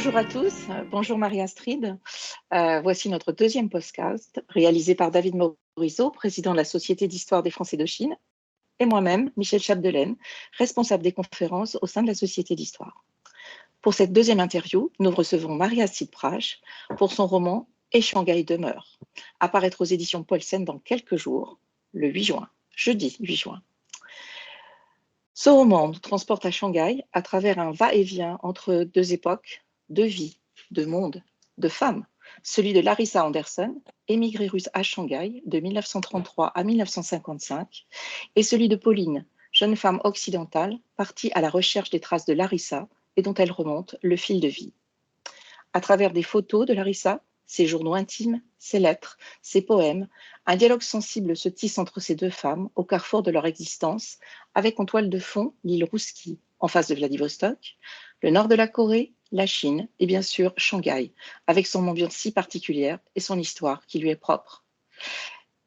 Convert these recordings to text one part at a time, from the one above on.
Bonjour à tous, bonjour Marie-Astrid. Voici notre deuxième podcast réalisé par David Morisot, président de la Société d'histoire des Français de Chine, et moi-même, Michel Chapdelaine, responsable des conférences au sein de la Société d'histoire. Pour cette deuxième interview, nous recevons Marie-Astrid Prache pour son roman « Et Shanghai demeure », à paraître aux éditions Paulsen dans quelques jours, le 8 juin, jeudi 8 juin. Ce roman nous transporte à Shanghai à travers un va-et-vient entre deux époques, deux vies, deux mondes, deux femmes, celui de Larissa Anderson, émigrée russe à Shanghai de 1933 à 1955, et celui de Pauline, jeune femme occidentale partie à la recherche des traces de Larissa et dont elle remonte le fil de vie. À travers des photos de Larissa, ses journaux intimes, ses lettres, ses poèmes, un dialogue sensible se tisse entre ces deux femmes au carrefour de leur existence, avec en toile de fond l'île Rouski, en face de Vladivostok, le nord de la Corée, la Chine et bien sûr Shanghai, avec son ambiance si particulière et son histoire qui lui est propre.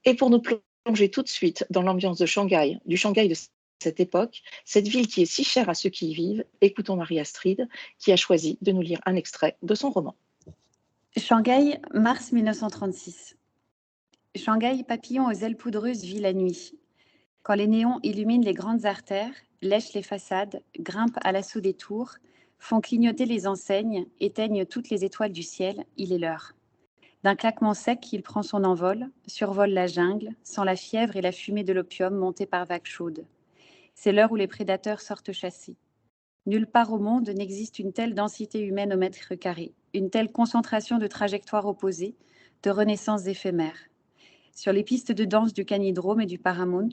Et pour nous plonger tout de suite dans l'ambiance de Shanghai, du Shanghai de cette époque, cette ville qui est si chère à ceux qui y vivent, écoutons Marie-Astrid, qui a choisi de nous lire un extrait de son roman. Shanghai, mars 1936. Shanghai, papillon aux ailes poudreuses, vit la nuit. Quand les néons illuminent les grandes artères, lèchent les façades, grimpent à l'assaut des tours, font clignoter les enseignes, éteignent toutes les étoiles du ciel, il est l'heure. D'un claquement sec, il prend son envol, survole la jungle, sans la fièvre et la fumée de l'opium montée par vagues chaudes. C'est l'heure où les prédateurs sortent chasser. Nulle part au monde n'existe une telle densité humaine au mètre carré, une telle concentration de trajectoires opposées, de renaissances éphémères. Sur les pistes de danse du Canidrome et du Paramount,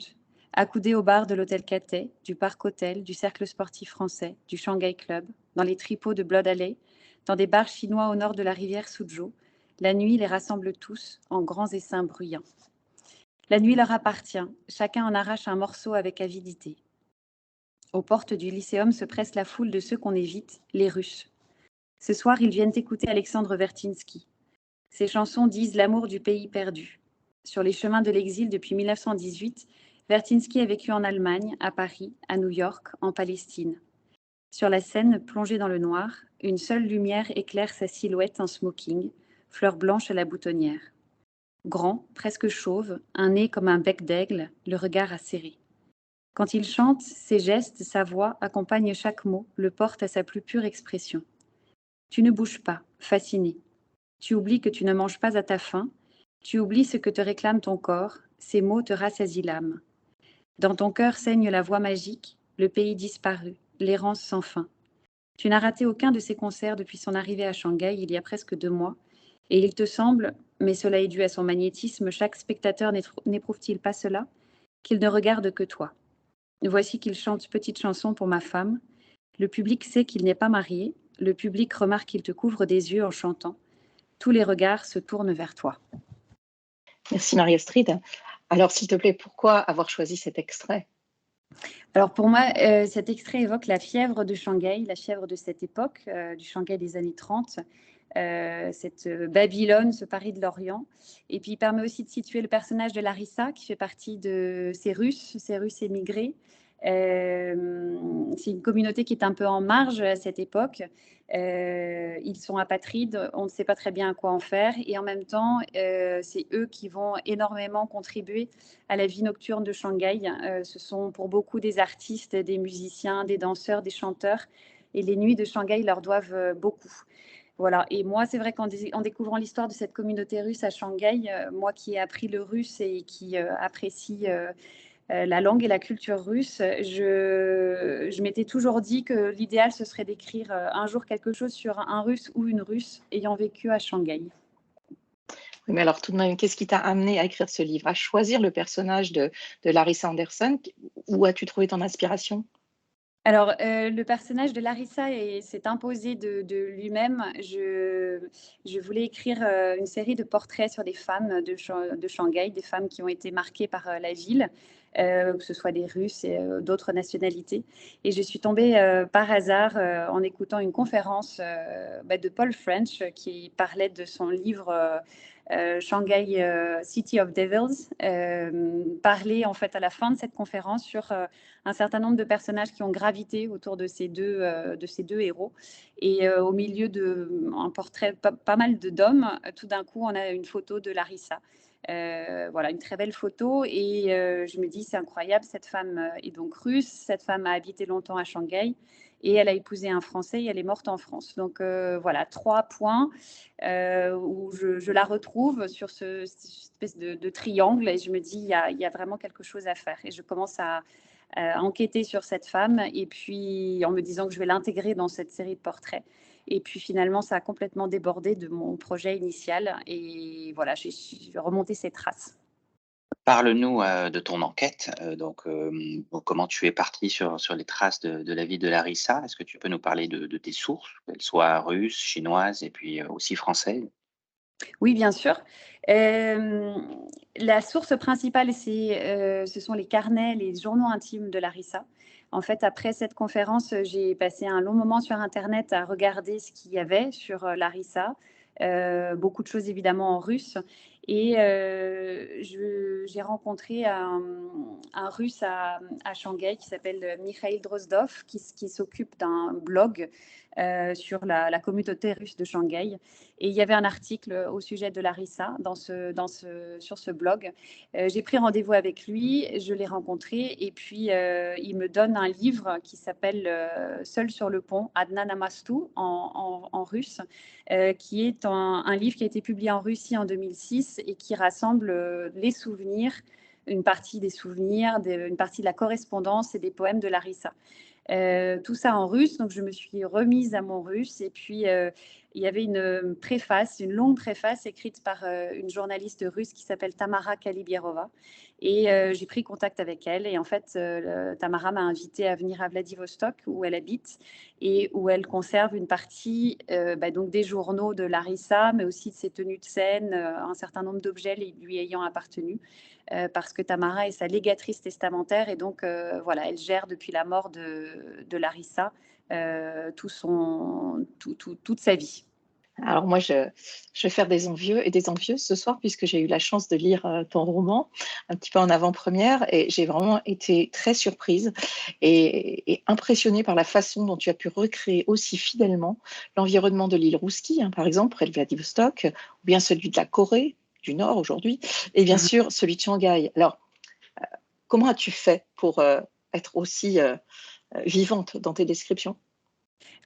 accoudés aux bars de l'hôtel Cathay, du Parc Hôtel, du Cercle Sportif Français, du Shanghai Club, dans les tripots de Blood Alley, dans des bars chinois au nord de la rivière Suzhou, la nuit les rassemble tous en grands essaims bruyants. La nuit leur appartient, chacun en arrache un morceau avec avidité. Aux portes du lycéum se presse la foule de ceux qu'on évite, les Russes. Ce soir, ils viennent écouter Alexandre Vertinsky. Ses chansons disent l'amour du pays perdu. Sur les chemins de l'exil depuis 1918, Vertinsky a vécu en Allemagne, à Paris, à New York, en Palestine. Sur la scène, plongée dans le noir, une seule lumière éclaire sa silhouette en smoking, fleur blanche à la boutonnière. Grand, presque chauve, un nez comme un bec d'aigle, le regard acéré. Quand il chante, ses gestes, sa voix accompagnent chaque mot, le portent à sa plus pure expression. Tu ne bouges pas, fasciné. Tu oublies que tu ne manges pas à ta faim. Tu oublies ce que te réclame ton corps. Ces mots te rassasient l'âme. Dans ton cœur saigne la voix magique, le pays disparu, l'errance sans fin. Tu n'as raté aucun de ses concerts depuis son arrivée à Shanghai il y a presque 2 mois. Et il te semble, mais cela est dû à son magnétisme, chaque spectateur n'éprouve-t-il pas cela, qu'il ne regarde que toi. Voici qu'il chante petite chanson pour ma femme. Le public sait qu'il n'est pas marié. Le public remarque qu'il te couvre des yeux en chantant. Tous les regards se tournent vers toi. Merci Marie-Astrid. Alors s'il te plaît, pourquoi avoir choisi cet extrait ? Alors pour moi, cet extrait évoque la fièvre de Shanghai, la fièvre de cette époque, du Shanghai des années 30, cette Babylone, ce Paris de l'Orient. Et puis il permet aussi de situer le personnage de Larissa, qui fait partie de ces Russes émigrés. C'est une communauté qui est un peu en marge à cette époque. Ils sont apatrides, on ne sait pas très bien à quoi en faire. Et en même temps, c'est eux qui vont énormément contribuer à la vie nocturne de Shanghai. Ce sont pour beaucoup des artistes, des musiciens, des danseurs, des chanteurs. Et les nuits de Shanghai leur doivent beaucoup. Voilà. Et moi, c'est vrai qu'en découvrant l'histoire de cette communauté russe à Shanghai, moi qui ai appris le russe et qui apprécie la langue et la culture russe, je m'étais toujours dit que l'idéal, ce serait d'écrire un jour quelque chose sur un Russe ou une Russe ayant vécu à Shanghai. Oui, mais alors tout de même, qu'est-ce qui t'a amené à écrire ce livre, à choisir le personnage de Larissa Anderson? Où as-tu trouvé ton inspiration? Alors, le personnage de Larissa s'est imposé de lui-même. Je voulais écrire une série de portraits sur des femmes de Shanghai, des femmes qui ont été marquées par la ville, que ce soit des Russes et d'autres nationalités. Et je suis tombée par hasard en écoutant une conférence de Paul French qui parlait de son livre Shanghai City of Devils, parlait en fait à la fin de cette conférence sur un certain nombre de personnages qui ont gravité autour de ces deux héros. Et au milieu d'un portrait pas mal d'hommes, tout d'un coup, on a une photo de Larissa. Voilà, une très belle photo. Et je me dis, c'est incroyable, cette femme est donc russe, cette femme a habité longtemps à Shanghai et elle a épousé un Français et elle est morte en France. Donc voilà, 3 points où je la retrouve sur cette espèce de triangle et je me dis, il y a vraiment quelque chose à faire. Et je commence à enquêter sur cette femme et puis en me disant que je vais l'intégrer dans cette série de portraits. Et puis finalement, ça a complètement débordé de mon projet initial et voilà, j'ai remonté ces traces. Parle-nous, de ton enquête, donc comment tu es partie sur les traces de la vie de Larissa? Est-ce que tu peux nous parler de tes sources, qu'elles soient russes, chinoises et puis, aussi françaises? Oui, bien sûr. La source principale, ce sont les carnets, les journaux intimes de Larissa. En fait, après cette conférence, j'ai passé un long moment sur Internet à regarder ce qu'il y avait sur Larissa. Beaucoup de choses évidemment en russe. Et j'ai rencontré un Russe à Shanghai qui s'appelle Mikhail Drozdov, qui s'occupe d'un blog sur la communauté russe de Shanghai. Et il y avait un article au sujet de Larissa sur ce blog. J'ai pris rendez-vous avec lui, je l'ai rencontré et puis il me donne un livre qui s'appelle Seul sur le pont, Adna Namastu en russe, qui est un livre qui a été publié en Russie en 2006 et qui rassemble les souvenirs, une partie des souvenirs, une partie de la correspondance et des poèmes de Larissa. Tout ça en russe, donc je me suis remise à mon russe et puis il y avait une préface, une longue préface écrite par une journaliste russe qui s'appelle Tamara Kalibierova et j'ai pris contact avec elle et en fait Tamara m'a invitée à venir à Vladivostok où elle habite et où elle conserve une partie donc des journaux de Larissa mais aussi de ses tenues de scène, un certain nombre d'objets lui ayant appartenu. Parce que Tamara est sa légatrice testamentaire et donc voilà, elle gère depuis la mort de Larissa toute sa vie. Alors moi, je vais faire des envieux et des envieuses ce soir puisque j'ai eu la chance de lire ton roman un petit peu en avant-première et j'ai vraiment été très surprise et impressionnée par la façon dont tu as pu recréer aussi fidèlement l'environnement de l'île Rouski, hein, par exemple, près de Vladivostok, ou bien celui de la Corée du Nord aujourd'hui, et bien sûr celui de Shanghai. Alors, comment as-tu fait pour être aussi vivante dans tes descriptions?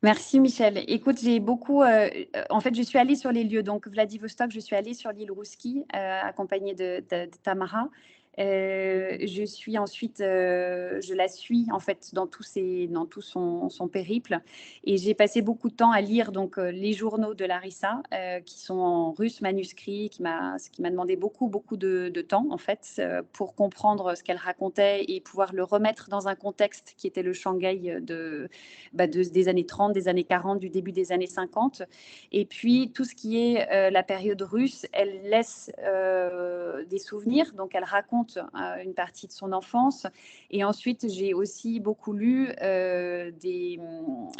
Merci Michel. Écoute, j'ai beaucoup. En fait, je suis allée sur les lieux. Donc, Vladivostok, je suis allée sur l'île Rouski, accompagnée de Tamara. Je suis ensuite, je la suis en fait dans tout son périple. Et j'ai passé beaucoup de temps à lire donc les journaux de Larissa, qui sont en russe manuscrit, ce qui m'a demandé beaucoup de temps en fait pour comprendre ce qu'elle racontait et pouvoir le remettre dans un contexte qui était le Shanghai des années 30, des années 40, du début des années 50. Et puis, tout ce qui est la période russe, elle laisse des souvenirs, donc elle raconte une partie de son enfance. Et ensuite, j'ai aussi beaucoup lu des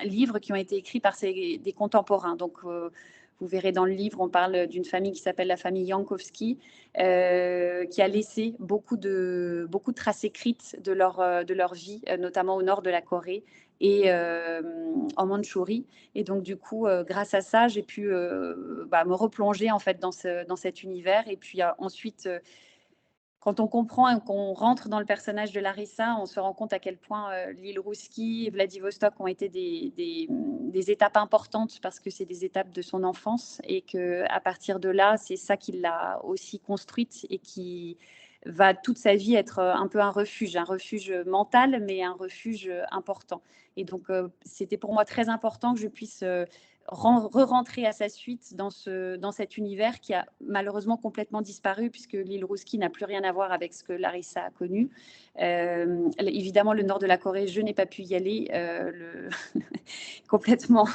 livres qui ont été écrits par des contemporains. Donc, vous verrez dans le livre, on parle d'une famille qui s'appelle la famille Yankovsky, qui a laissé beaucoup de traces écrites de leur vie, notamment au nord de la Corée et en Mandchourie. Et donc, du coup, grâce à ça, j'ai pu me replonger en fait dans cet univers. Et puis ensuite, quand on comprend et qu'on rentre dans le personnage de Larissa, on se rend compte à quel point l'île Rouski et Vladivostok ont été des étapes importantes parce que c'est des étapes de son enfance et qu'à partir de là, c'est ça qui l'a aussi construite et qui va toute sa vie être un peu un refuge mental, mais un refuge important. Et donc, c'était pour moi très important que je puisse re-rentrer à sa suite dans cet univers qui a malheureusement complètement disparu puisque l'île Rouski n'a plus rien à voir avec ce que Larissa a connu. Évidemment, le nord de la Corée, je n'ai pas pu y aller, complètement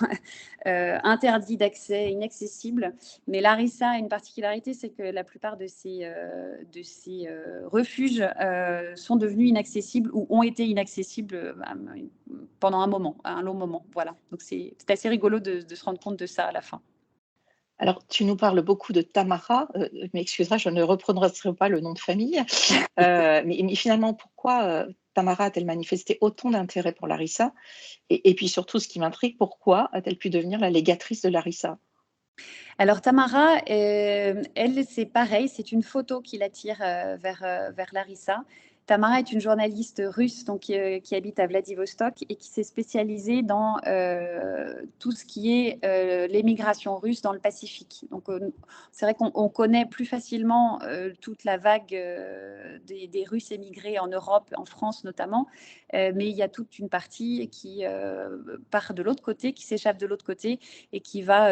interdit d'accès, inaccessible. Mais Larissa a une particularité, c'est que la plupart de ces refuges sont devenus inaccessibles ou ont été inaccessibles pendant un long moment. Voilà. Donc c'est assez rigolo de se rendre compte de ça à la fin. Alors, tu nous parles beaucoup de Tamara, m'excuseras, je ne reprononcerai pas le nom de famille. Mais finalement, pourquoi Tamara a-t-elle manifesté autant d'intérêt pour Larissa? Et puis surtout, ce qui m'intrigue, pourquoi a-t-elle pu devenir la légatrice de Larissa? Alors Tamara, elle, c'est pareil, c'est une photo qui l'attire vers Larissa. Tamara est une journaliste russe donc, qui habite à Vladivostok et qui s'est spécialisée dans tout ce qui est l'émigration russe dans le Pacifique. Donc c'est vrai qu'on connaît plus facilement toute la vague des Russes émigrés en Europe, en France notamment, mais il y a toute une partie qui part de l'autre côté, qui s'échappe de l'autre côté et qui va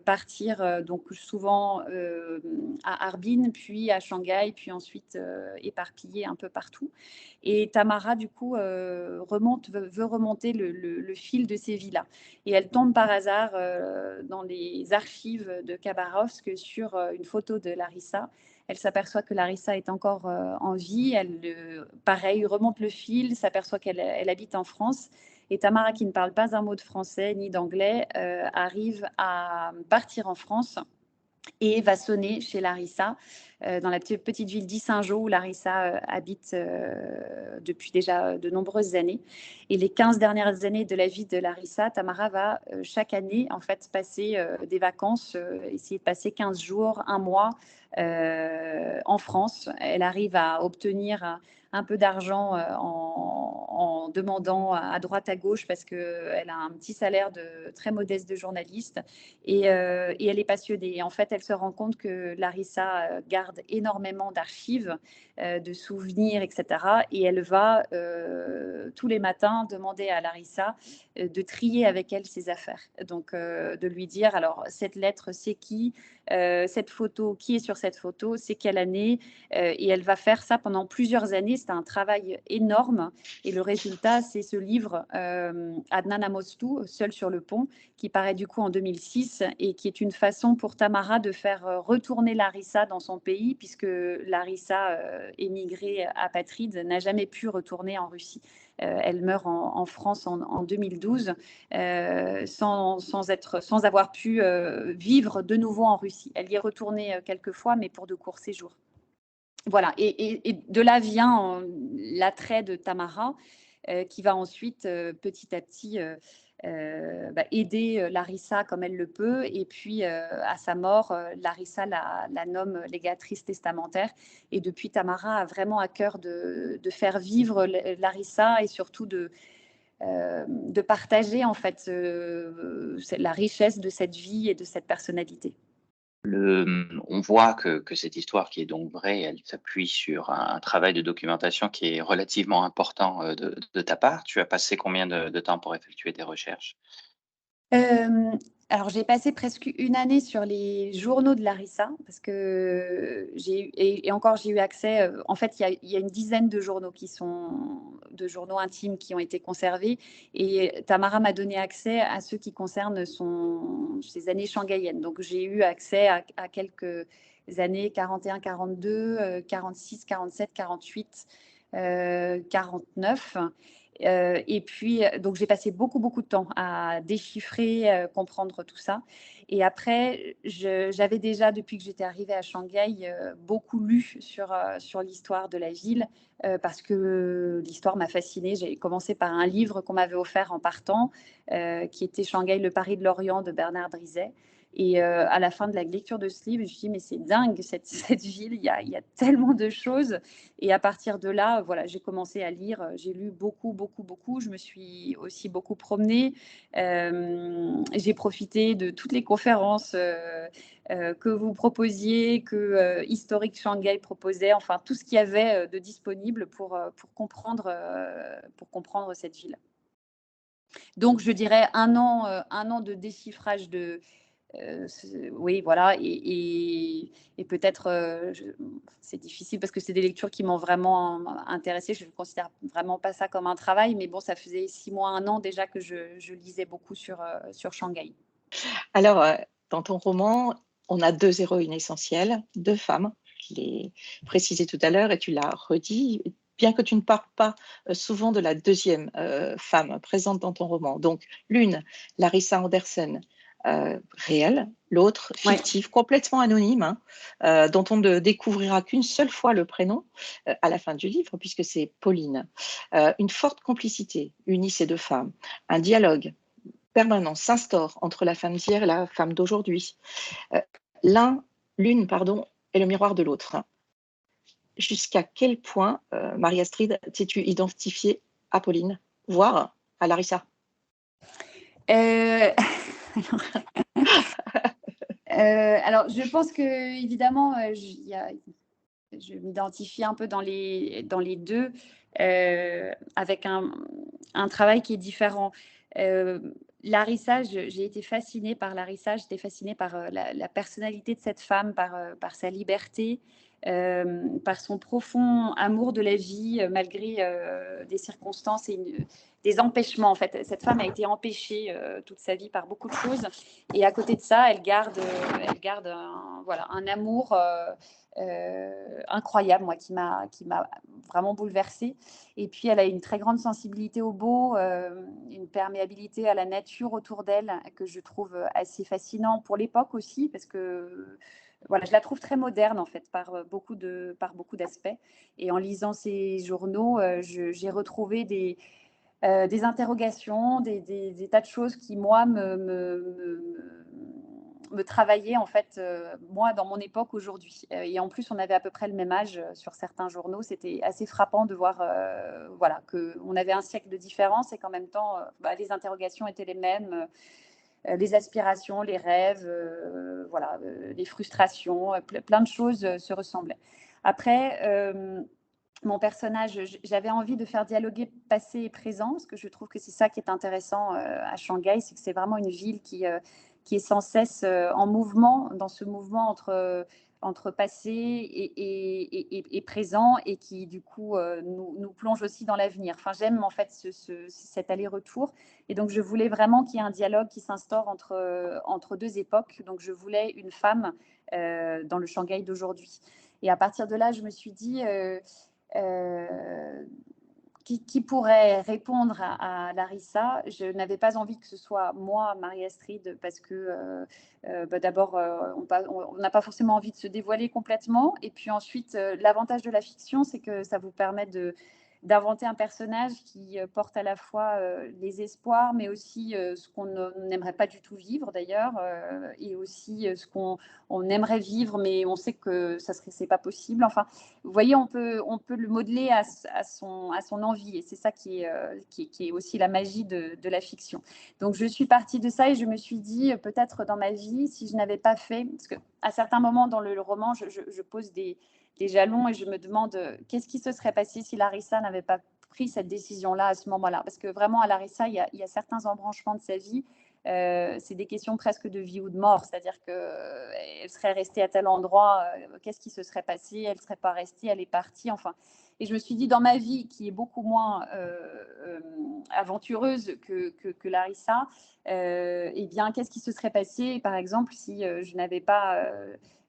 partir donc souvent à Harbin, puis à Shanghai, puis ensuite éparpillée un peu partout. Et Tamara, du coup, veut remonter le fil de ces vies-là. Et elle tombe par hasard dans les archives de Khabarovsk sur une photo de Larissa. Elle s'aperçoit que Larissa est encore en vie. Elle, pareil, remonte le fil, s'aperçoit qu'elle habite en France. Et Tamara, qui ne parle pas un mot de français ni d'anglais, arrive à partir en France et va sonner chez Larissa, dans la petite ville d'Issingeau où Larissa habite depuis déjà de nombreuses années. Et les 15 dernières années de la vie de Larissa, Tamara va chaque année en fait passer des vacances, essayer de passer 15 jours, un mois en France. Elle arrive à obtenir un peu d'argent en demandant à droite à gauche parce qu'elle a un petit salaire très modeste de journaliste et elle est passionnée. Et en fait, elle se rend compte que Larissa garde énormément d'archives, de souvenirs, etc. Et elle va tous les matins demander à Larissa de trier avec elle ses affaires. Donc, de lui dire, alors, cette lettre, c'est qui ? Cette photo, qui est sur cette photo, c'est quelle année, et elle va faire ça pendant plusieurs années. C'est un travail énorme et le résultat, c'est ce livre Adnan Amostou, Seul sur le pont, qui paraît du coup en 2006 et qui est une façon pour Tamara de faire retourner Larissa dans son pays puisque Larissa, émigrée apatride, n'a jamais pu retourner en Russie. Elle meurt en France en 2012 sans avoir pu vivre de nouveau en Russie. Elle y est retournée quelques fois, mais pour de courts séjours. Voilà, et de là vient l'attrait de Tamara, qui va ensuite petit à petit aider Larissa comme elle le peut. Et puis, à sa mort, Larissa la nomme légatrice testamentaire. Et depuis, Tamara a vraiment à cœur de faire vivre Larissa et surtout de partager en fait la richesse de cette vie et de cette personnalité. On voit que cette histoire qui est donc vraie, elle s'appuie sur un travail de documentation qui est relativement important de ta part. Tu as passé combien de temps pour effectuer tes recherches? Alors, j'ai passé presque une année sur les journaux de Larissa parce que et encore j'ai eu accès. En fait, il y a une dizaine de journaux de journaux intimes qui ont été conservés et Tamara m'a donné accès à ceux qui concernent ses années shanghaïennes. Donc, j'ai eu accès à quelques années 41, 42, 46, 47, 48, 49. Et puis, donc j'ai passé beaucoup de temps à déchiffrer, comprendre tout ça. Et après, j'avais déjà, depuis que j'étais arrivée à Shanghai, beaucoup lu sur l'histoire de la ville parce que l'histoire m'a fascinée. J'ai commencé par un livre qu'on m'avait offert en partant, qui était Shanghai, le Paris de l'Orient de Bernard Drizet. Et à la fin de la lecture de ce livre, je me suis dit, mais c'est dingue, cette ville, il y a tellement de choses. Et à partir de là, voilà, j'ai commencé à lire. J'ai lu beaucoup. Je me suis aussi beaucoup promenée. J'ai profité de toutes les conférences que vous proposiez, que Historique Shanghai proposait, enfin tout ce qu'il y avait de disponible pour comprendre cette ville. Donc, je dirais un an de déchiffrage oui, voilà, et peut-être, c'est difficile parce que c'est des lectures qui m'ont vraiment intéressée. Je ne considère vraiment pas ça comme un travail, mais bon, ça faisait 6 mois, 1 an déjà que je lisais beaucoup sur Shanghai. Alors, dans ton roman, on a 2 héroïnes essentielles, 2 femmes. Je l'ai précisé tout à l'heure et tu l'as redit, bien que tu ne parles pas souvent de la deuxième femme présente dans ton roman. Donc, l'une, Larissa Anderson, réel, l'autre fictif, complètement anonyme, dont on ne découvrira qu'une seule fois le prénom à la fin du livre, puisque c'est Pauline. Une forte complicité unit ces deux femmes. Un dialogue permanent s'instaure entre la femme d'hier et la femme d'aujourd'hui. L'une, est le miroir de l'autre. Jusqu'à quel point, Marie-Astrid, t'es-tu identifiée à Pauline, voire à Larissa? Alors, je pense que évidemment, je m'identifie un peu dans les deux, avec un travail qui est différent. Larissa, j'ai été fascinée par Larissa, j'étais fascinée par la personnalité de cette femme, par sa liberté, par son profond amour de la vie, malgré des circonstances et des empêchements. En fait, cette femme a été empêchée toute sa vie par beaucoup de choses. Et à côté de ça, elle garde un amour incroyable, moi, qui m'a vraiment bouleversée. Et puis, elle a une très grande sensibilité au beau, une perméabilité à la nature autour d'elle que je trouve assez fascinant pour l'époque aussi, parce que voilà, je la trouve très moderne en fait par beaucoup d'aspects. Et en lisant ces journaux, j'ai retrouvé des interrogations, des tas de choses qui moi me travaillaient en fait moi dans mon époque aujourd'hui. Et en plus, on avait à peu près le même âge sur certains journaux. C'était assez frappant de voir voilà, qu'on avait un siècle de différence et qu'en même temps, les interrogations étaient les mêmes. Les aspirations, les rêves, les frustrations, plein de choses se ressemblaient. Après, mon personnage, j'avais envie de faire dialoguer passé et présent, parce que je trouve que c'est ça qui est intéressant à Shanghai, c'est que c'est vraiment une ville qui est sans cesse en mouvement, dans ce mouvement entre passé et présent, et qui du coup nous plonge aussi dans l'avenir. Enfin, j'aime en fait cet aller-retour, et donc je voulais vraiment qu'il y ait un dialogue qui s'instaure entre deux époques. Donc je voulais une femme dans le Shanghai d'aujourd'hui. Et à partir de là, je me suis dit qui pourrait répondre à Larissa. Je n'avais pas envie que ce soit moi, Marie-Astrid, parce que d'abord, on n'a pas forcément envie de se dévoiler complètement. Et puis ensuite, l'avantage de la fiction, c'est que ça vous permet d'inventer un personnage qui porte à la fois les espoirs, mais aussi ce qu'on n'aimerait pas du tout vivre d'ailleurs, et aussi ce qu'on aimerait vivre, mais on sait que c'est pas possible. Enfin, vous voyez, on peut le modeler à son envie, et c'est ça qui est aussi la magie de la fiction. Donc, je suis partie de ça et je me suis dit, peut-être dans ma vie, si je n'avais pas fait, parce qu'à certains moments dans le roman, je pose des jalons et je me demande qu'est-ce qui se serait passé si Larissa n'avait pas pris cette décision-là à ce moment-là. Parce que vraiment, à Larissa, il y a certains embranchements de sa vie. C'est des questions presque de vie ou de mort, c'est-à-dire qu'elle serait restée à tel endroit, qu'est-ce qui se serait passé, elle ne serait pas restée, elle est partie, enfin. Et je me suis dit, dans ma vie, qui est beaucoup moins aventureuse que Larissa, eh bien, qu'est-ce qui se serait passé, par exemple, si je n'avais pas...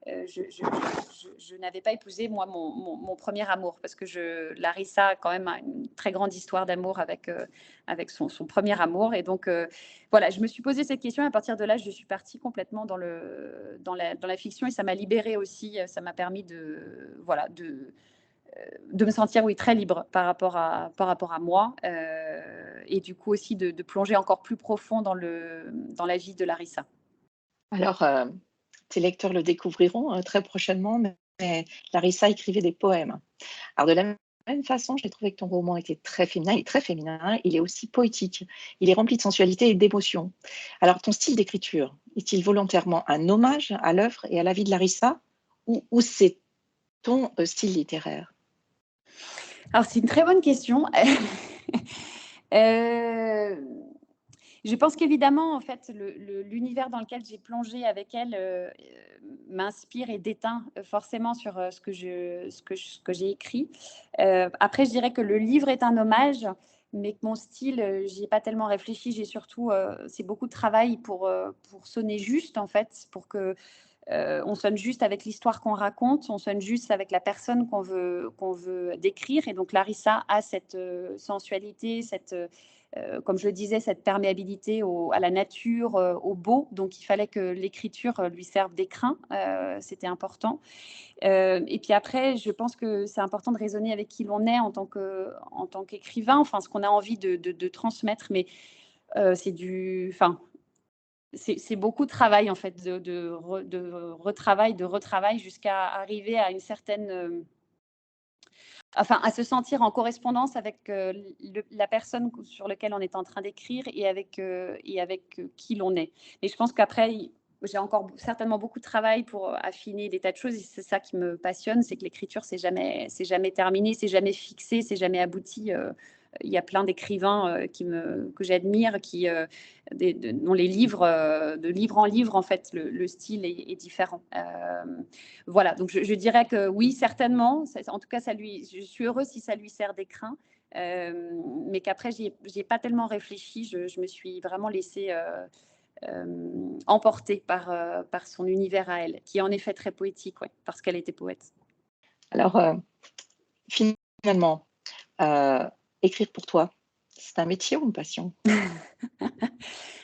je n'avais pas épousé, moi, mon premier amour, parce que Larissa a quand même une très grande histoire d'amour avec son premier amour. Et donc, voilà, je me suis posé cette question, et à partir de là, je suis partie complètement dans la fiction, et ça m'a libérée aussi, ça m'a permis de me sentir, oui, très libre par rapport à moi, et du coup aussi de plonger encore plus profond dans la vie de Larissa. Alors, tes lecteurs le découvriront très prochainement, mais Larissa écrivait des poèmes. Alors, de la même façon, j'ai trouvé que ton roman était très féminin. Il est très féminin, il est aussi poétique. Il est rempli de sensualité et d'émotion. Alors, ton style d'écriture, est-il volontairement un hommage à l'œuvre et à la vie de Larissa, ou c'est ton style littéraire? Alors, c'est une très bonne question. Je pense qu'évidemment, en fait, l'univers dans lequel j'ai plongé avec elle m'inspire et déteint forcément sur ce que j'ai écrit. Après, je dirais que le livre est un hommage, mais que mon style, j'y ai pas tellement réfléchi. J'ai surtout, c'est beaucoup de travail pour sonner juste, en fait, pour que on sonne juste avec l'histoire qu'on raconte, on sonne juste avec la personne qu'on veut décrire. Et donc Larissa a cette sensualité, comme je le disais, cette perméabilité à la nature, au beau. Donc, il fallait que l'écriture lui serve d'écrin. C'était important. Et puis après, je pense que c'est important de raisonner avec qui l'on est en tant qu'écrivain, enfin, ce qu'on a envie de transmettre. Mais c'est beaucoup de travail, en fait, de retravail jusqu'à arriver à une certaine... à se sentir en correspondance avec la personne sur laquelle on est en train d'écrire et avec qui l'on est. Et je pense qu'après, j'ai encore certainement beaucoup de travail pour affiner des tas de choses. Et c'est ça qui me passionne, c'est que l'écriture, c'est jamais terminé, c'est jamais fixé, c'est jamais abouti. Il y a plein d'écrivains que j'admire, dont les livres, de livre en livre, en fait, le style est différent. Voilà, donc je dirais que oui, certainement. En tout cas, je suis heureuse si ça lui sert d'écrin, mais qu'après, j'y ai pas tellement réfléchi. Je me suis vraiment laissée emportée par son univers à elle, qui est en effet très poétique, ouais, parce qu'elle était poète. Alors, finalement, écrire pour toi, c'est un métier ou une passion?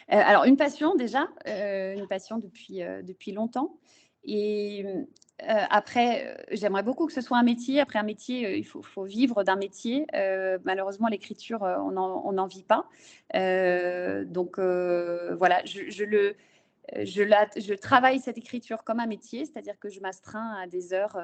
Alors, une passion déjà, une passion depuis longtemps. Et après, j'aimerais beaucoup que ce soit un métier. Après un métier, il faut vivre d'un métier. Malheureusement, l'écriture, on n'en vit pas. Donc voilà, je travaille cette écriture comme un métier, c'est-à-dire que je m'astreins à des heures.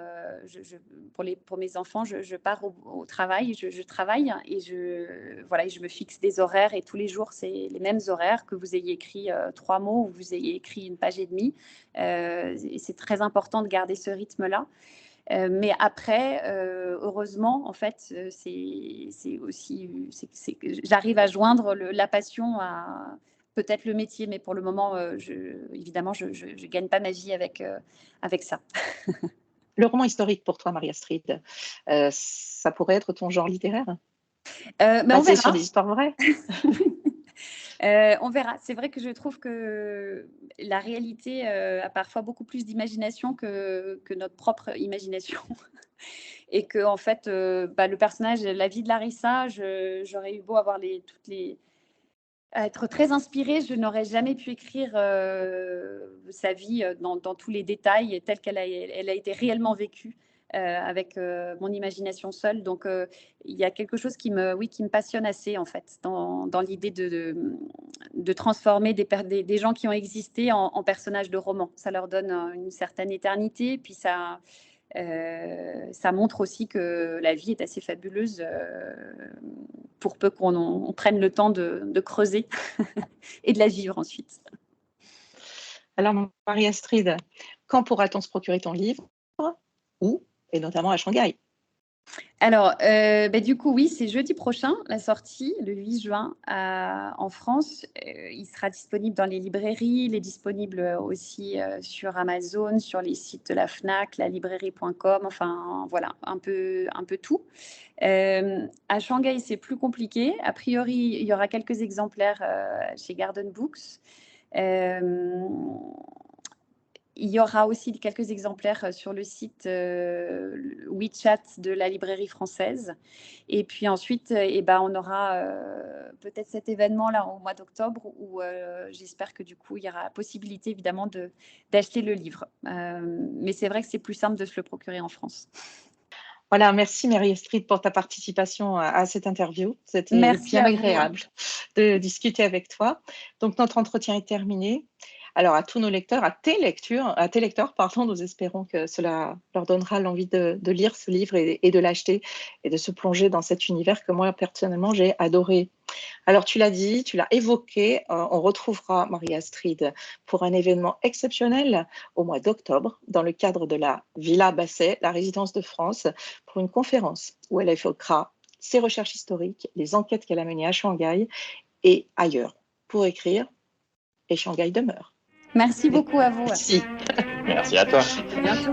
Pour mes enfants, je pars au travail, je travaille et je me fixe des horaires, et tous les jours, c'est les mêmes horaires, que vous ayez écrit 3 mots ou vous ayez écrit une page et demie. Et c'est très important de garder ce rythme-là. Mais après, heureusement, en fait, j'arrive à joindre la passion à peut-être le métier, mais pour le moment, évidemment, je ne gagne pas ma vie avec ça. Le roman historique pour toi, Marie-Astrid, ça pourrait être ton genre littéraire? Mais on Basé verra. sur des histoires vraies? On verra. C'est vrai que je trouve que la réalité a parfois beaucoup plus d'imagination que notre propre imagination. Et que, en fait, le personnage, la vie de Larissa, j'aurais eu beau avoir être très inspirée, je n'aurais jamais pu écrire sa vie dans tous les détails, telle qu'elle a été réellement vécue avec mon imagination seule. Donc, il y a quelque chose qui me passionne assez, en fait, dans l'idée de transformer des gens qui ont existé en personnages de romans. Ça leur donne une certaine éternité, puis ça montre aussi que la vie est assez fabuleuse pour peu qu'on prenne le temps de creuser et de la vivre ensuite. Alors, Marie-Astrid, quand pourra-t-on se procurer ton livre? Où? Et notamment à Shanghai. Alors, du coup, oui, c'est jeudi prochain, la sortie, le 8 juin, en France. Il sera disponible dans les librairies. Il est disponible aussi sur Amazon, sur les sites de la FNAC, lalibrairie.com, enfin, voilà, un peu tout. À Shanghai, c'est plus compliqué. A priori, il y aura quelques exemplaires chez Garden Books. Il y aura aussi quelques exemplaires sur le site WeChat de la librairie française. Et puis ensuite, on aura peut-être cet événement-là au mois d'octobre où j'espère que du coup, il y aura la possibilité évidemment d'acheter le livre. Mais c'est vrai que c'est plus simple de se le procurer en France. Voilà, merci Marie-Astrid pour ta participation à cette interview. C'était bien agréable de discuter avec toi. Donc, notre entretien est terminé. Alors, à tous nos lecteurs, à tes lecteurs, nous espérons que cela leur donnera l'envie de lire ce livre et de l'acheter et de se plonger dans cet univers que moi, personnellement, j'ai adoré. Alors, tu l'as dit, tu l'as évoqué, on retrouvera Marie-Astrid pour un événement exceptionnel au mois d'octobre dans le cadre de la Villa Basset, la résidence de France, pour une conférence où elle évoquera ses recherches historiques, les enquêtes qu'elle a menées à Shanghai et ailleurs pour écrire « Et Shanghai demeure ». Merci beaucoup à vous. Merci. Merci à toi. À bientôt.